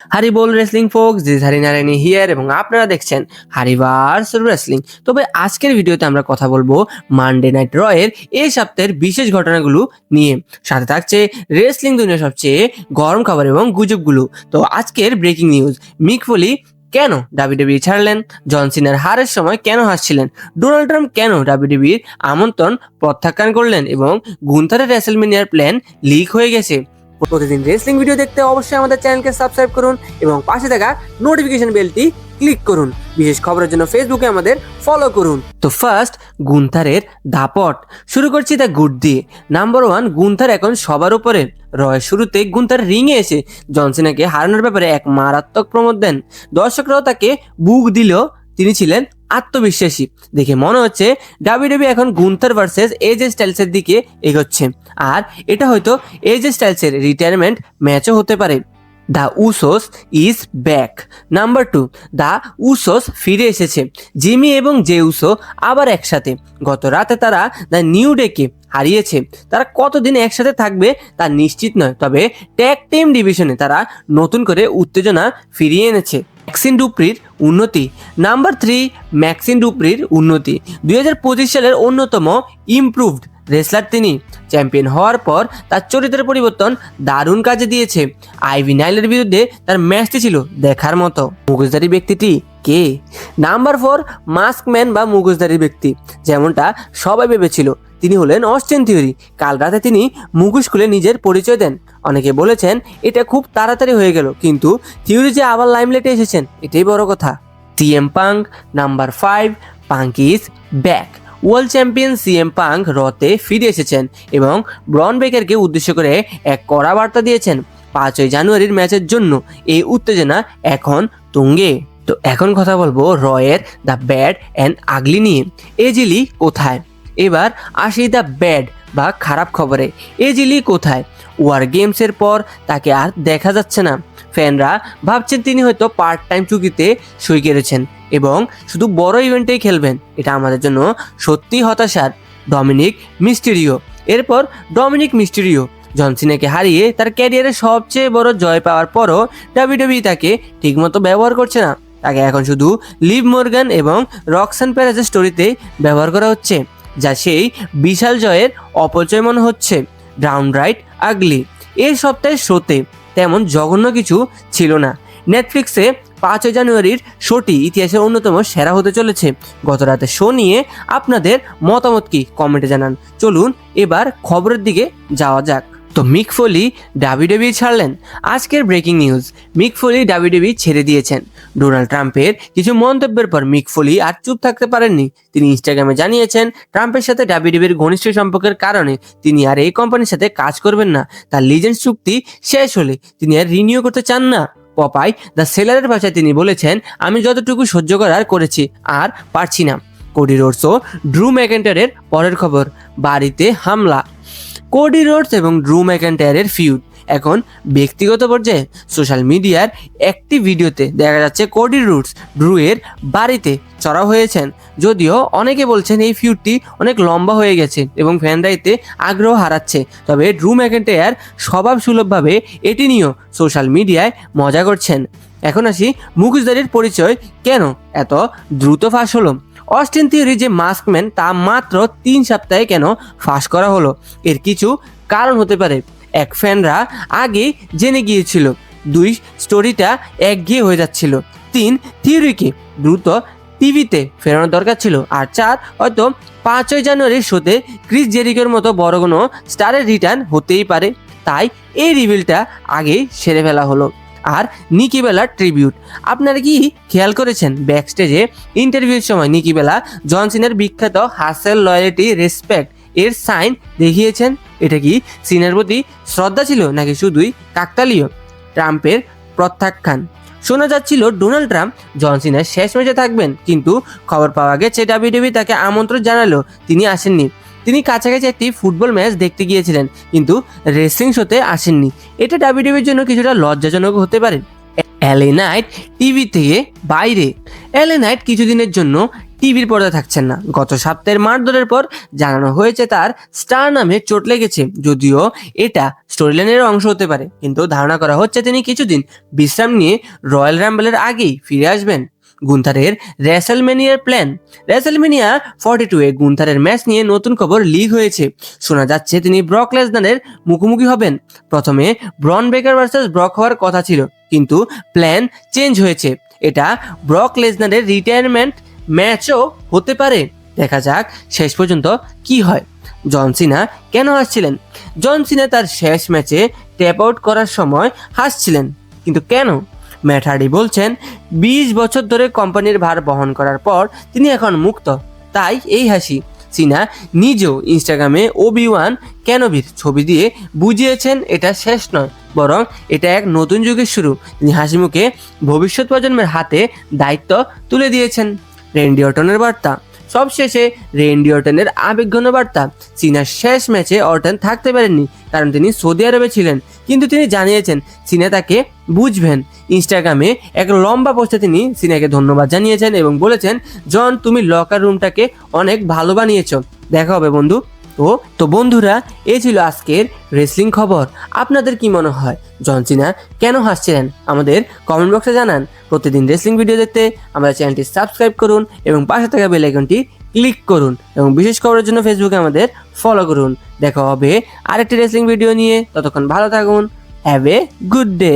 হারি বল wrestling folks, this হারি Narayani here এবং আপনারা দেখছেন হারিভার্স রেসলিং। তবে আজকের ভিডিওতে আমরা কথা বলবো মানডে নাইট র এর এই সপ্তাহের বিশেষ ঘটনাগুলো নিয়ে। সাথে থাকছে রেসলিং দুনিয়ার সবচেয়ে গরম খবর এবং গুজবগুলো। তো আজকের ব্রেকিং নিউজ, মিক ফোলি কেন ডাব্লিউডাব্লিউই ছাড়লেন, জন সিনার হারের সময় কেন হাসছিলেন, ডোনাল্ড ট্রাম্প কেন ডাব্লিউডাব্লিউইর আমন্ত্রণ প্রত্যাখ্যান করলেন এবং গুন্থারের রেসলমেনিয়ার প্ল্যান লিক হয়ে গেছে। প্রতিদিন রেসলিং ভিডিও দেখতে অবশ্যই আমাদের চ্যানেলকে সাবস্ক্রাইব করুন এবং পাশে থাকা নোটিফিকেশন বেলটি ক্লিক করুন। বিশেষ খবরের জন্য ফেসবুকে আমাদের ফলো করুন। তো ফার্স্ট, গুন্থারের দাপট। শুরু করছি দ্য গুড দিয়ে। নাম্বার 1, গুন্থার এখন সবার উপরে। রয়ের শুরুতে গুন্থার রিংয়ে এসে জন সিনাকে হারানোর ব্যাপারে এক মারাত্মক প্রমোদ দেন। দর্শকরাও তাকে বুক দিলেও তিনি ছিলেন আত্মবিশ্বাসী। দেখে মনে হচ্ছে ডাব্লিউডাব্লিউই এখন গুন্থার ভার্সেস এজে স্টাইলসের দিকে এগোচ্ছে, আর এটা হয়তো এজে স্টাইলসের রিটায়ারমেন্ট ম্যাচও হতে পারে। The Usos is back. Number 2, the Usos ফিরে এসেছে। জিমি এবং জে উসো আবার একসাথে। গত রাতে তারা দ্য নিউ ডেকে হারিয়েছে। তারা কতদিন একসাথে থাকবে তা নিশ্চিত নয়, তবে ট্যাগ টিম ডিভিশনে তারা নতুন করে উত্তেজনা ফিরিয়ে এনেছে। ম্যাক্সিন ডুপ্রির উন্নতি। নাম্বার 3, ম্যাক্সিন ডুপ্রির উন্নতি। 2025 সালের অন্যতম ইমপ্রুভড রেসলার তিনি। চ্যাম্পিয়ন হওয়ার পর তার চরিত্রের পরিবর্তন দারুণ কাজে দিয়েছে। আইভি নাইলের বিরুদ্ধে তার ম্যাচটি ছিল দেখার মতো। মুখোশধারী ব্যক্তিটি কে? নাম্বার 4, মাস্কম্যান বা মুখোশধারী ব্যক্তি, যেমনটা সবাই ভেবেছিল। তিনি হলেন অস্টিন থিওরি। কাল রাতে তিনি মুখোশ খুলে নিজের পরিচয় দেন। অনেকে বলেছেন এটা খুব তাড়াতাড়ি হয়ে গেল, কিন্তু থিওরি যে আবার লাইমলাইটে এসেছেন এটাই বড় কথা। CM punk. Number 5, punk is back. World champion CM punk রতে ফিরে এসেছেন এবং ব্রন বেকারকে উদ্দেশ্য করে এক কড়া বার্তা দিয়েছেন। 5ই জানুয়ারির ম্যাচের জন্য এই উত্তেজনা এখন তুঙ্গে। তো এখন কথা বলবো রয়ের দ্য ব্যাড অ্যান্ড আগলি নিয়ে। এজিলি কোথায়? এবার আসি দ্য ব্যাড বা খারাপ খবরে। এজিলি কোথায়? ওয়ার গেমসের পর তাকে আর দেখা যাচ্ছে না। ফ্যানরা ভাবছেন তিনি হয়তো পার্ট টাইম চুক্তিতে সই করেছেন এবং শুধু বড় ইভেন্টেই খেলবেন। এটা আমাদের জন্য সত্যিই হতাশার। Dominik Mysterio. এরপর ডমিনিক মিস্টেরিও জন সিনাকে হারিয়ে তার ক্যারিয়ারের সবচেয়ে বড় জয় পাওয়ার পরও ডাব্লিউডাব্লিউই তাকে ঠিকমতো ব্যবহার করছে না। তাকে এখন শুধু লিভ মর্গান এবং রক্সান প্যারাজের স্টোরিতে ব্যবহার করা হচ্ছে, যা সেই বিশাল জয়ের অপচয় মনে হচ্ছে। ডাউনরাইট আগলি। এই সপ্তাহের শোতে তেমন জঘন্য কিছু ছিল না। নেটফ্লিক্সে 5ই জানুয়ারির শোটি ইতিহাসের অন্যতম সেরা হতে চলেছে। গত রাতে শো নিয়ে আপনাদের মতামত কি কমেন্টে জানান। চলুন এবার খবরের দিকে যাওয়া যাক। তো মিক ফোলি ডাব্লিউডাব্লিউই ছাড়লেন। আজকের ব্রেকিং নিউজ, মিক ফোলি ডাব্লিউডাব্লিউই ছেড়ে দিয়েছেন। ডোনাল্ড ট্রাম্পের কিছু মন্তব্যের পর মিক ফোলি আর চুপ থাকতে পারেননি। তিনি ইনস্টাগ্রামে জানিয়েছেন ট্রাম্পের সাথে ডাব্লিউডাব্লিউইর ঘনিষ্ঠ সম্পর্কের কারণে তিনি আর এই কোম্পানির সাথে কাজ করবেন না। তার লিজেন্ডস চুক্তি শেষ হলে তিনি আর রিনিউ করতে চান না। পপাই দ্য সেলারের ভাষায় তিনি বলেছেন, আমি যতটুকু সহ্য করার করেছি, আর পারছি না। কোডি রোডস ও ড্রু ম্যাকেন্টায়ারের পরের খবর, বাড়িতে হামলা। কোডি রোডস এবং ড্রু ম্যাকেন্টায়ারের ফিউড এখন ব্যক্তিগত পর্যায়ে। সোশ্যাল মিডিয়ার একটি ভিডিওতে দেখা যাচ্ছে কোডি রোডস ড্রু এর বাড়িতে চড়াও হয়েছেন। যদিও অনেকে বলছেন এই ফিউডটি অনেক লম্বা হয়ে গেছে এবং ফ্যানরা এতে আগ্রহ হারাচ্ছে, তবে ড্রু ম্যাকেন্টায়ার স্বভাব সুলভভাবে এটি নিয়েও সোশ্যাল মিডিয়ায় মজা করছেন। এখন আসি মুখোশধারীর পরিচয় কেন এত দ্রুত ফাঁস হলো। অস্টিন থিওরি যে মাস্কম্যান তা মাত্র 3 সপ্তাহে কেন ফাঁস করা হলো? এর কিছু কারণ হতে পারে। এক, ফ্যানরা আগেই জেনে গিয়েছিল। 2, স্টোরিটা একঘেয়ে হয়ে যাচ্ছিল। 3, থিওরিকে দ্রুত টিভিতে ফেরানোর দরকার ছিল। আর 4, হয়তো 5ই জানুয়ারির শোতে ক্রিস জেরিকোর মতো বড় কোনো স্টারের রিটার্ন হতেই পারে, তাই এই রিভিলটা আগেই সেরে ফেলা হলো। আর নিকি বেলার ট্রিবিউট, আপনারা কি খেয়াল করেছেন ব্যাকস্টেজে ইন্টারভিউর সময় নিকি বেলা জন সিনার বিখ্যাত হাসেল লয়্যালিটি রেসপেক্ট এর সাইন দেখিয়েছেন? এটা কি সিনার প্রতি শ্রদ্ধা ছিল নাকি শুধুই কাকতালীয়? ট্রাম্পের প্রত্যাখ্যান। শোনা যাচ্ছিল ডোনাল্ড ট্রাম্প জন সিনার শেষ ম্যাচে থাকবেন, কিন্তু খবর পাওয়া গেছে ডাব্লিউডাব্লিউই তাকে আমন্ত্রণ জানালো, তিনি আসেননি। তিনি কাছাকাছি একটি ফুটবল ম্যাচ দেখতে গিয়েছিলেন, কিন্তু রেসলিং শোতে আসেননি। এটা ডাব্লিউডাব্লিউইর জন্য কিছুটা লজ্জাজনক হতে পারে। এলএ নাইট টিভি থেকে বাইরে। এলএ নাইট কিছুদিনের জন্য টিভির পর্দায় থাকছেন না। গত সপ্তাহের মারধরের পর জানানো হয়েছে তার স্টার নামে চোট লেগেছে। যদিও এটা স্টোরিলাইনের অংশ হতে পারে, কিন্তু ধারণা করা হচ্ছে তিনি কিছুদিন বিশ্রাম নিয়ে রয়্যাল রাম্বলের আগেই ফিরে আসবেন। গুন্থারের রেসলমেনিয়ার প্ল্যান। রেসলমেনিয়া 42-এ গুন্থারের ম্যাচ নিয়ে নতুন খবর লিক হয়েছে। শোনা যাচ্ছে তিনি ব্রক লেসনারের মুখোমুখি হবেন। প্রথমে ব্রন বেকার ভার্সেস ব্রক হওয়ার কথা ছিল, কিন্তু প্ল্যান চেঞ্জ হয়েছে। এটা ব্রক লেসনারের রিটায়ারমেন্ট ম্যাচও হতে পারে। দেখা যাক শেষ পর্যন্ত কি হয়। জন সিনা কেন হাসছিলেন? জন সিনা তার শেষ ম্যাচে ট্যাপ আউট করার সময় হাসছিলেন, কিন্তু কেন? ম্যাট হার্ডি বলছেন 20 বছর ধরে কোম্পানির ভার বহন করার পর তিনি এখন মুক্ত, তাই এই হাসি। সিনা নিজেও ইনস্টাগ্রামে ওবি-ওয়ান কেনোবির ছবি দিয়ে বুঝিয়েছেন এটা শেষ নয়, বরং এটা এক নতুন যুগের শুরু। তিনি হাসি মুখে ভবিষ্যৎ প্রজন্মের হাতে দায়িত্ব তুলে দিয়েছেন। রেন্ডি অর্টনের বার্তা। সবশেষে রেন্ডি অর্টনের আবেগঘন বার্তা। সিনার শেষ ম্যাচে অর্টন থাকতে পারেননি কারণ তিনি সৌদি আরবে ছিলেন, কিন্তু তিনি জানিয়েছেন সিনা তাকে বুঝবেন। ইনস্টাগ্রামে এক লম্বা পোস্টে তিনি সিনাকে ধন্যবাদ জানিয়েছেন এবং বলেছেন, জন তুমি লকার রুমটাকে অনেক ভালো বানিয়েছ। দেখা হবে বন্ধু। তো বন্ধুরা, এই ছিল আজকের রেসলিং খবর। আপনাদের কি মনে হয় জন সিনা কেন হাসছিলেন? আমাদের কমেন্ট বক্সে জানান। প্রতিদিন রেসলিং ভিডিও দেখতে আমাদের চ্যানেলটি সাবস্ক্রাইব করুন এবং পাশে থাকা বেল আইকনটি ক্লিক করুন এবং বিশেষ খবরের জন্য ফেসবুকে আমাদের ফলো করুন। দেখা হবে আরেকটি রেসলিং ভিডিও নিয়ে। ততক্ষণ ভালো থাকুন। Have a good day.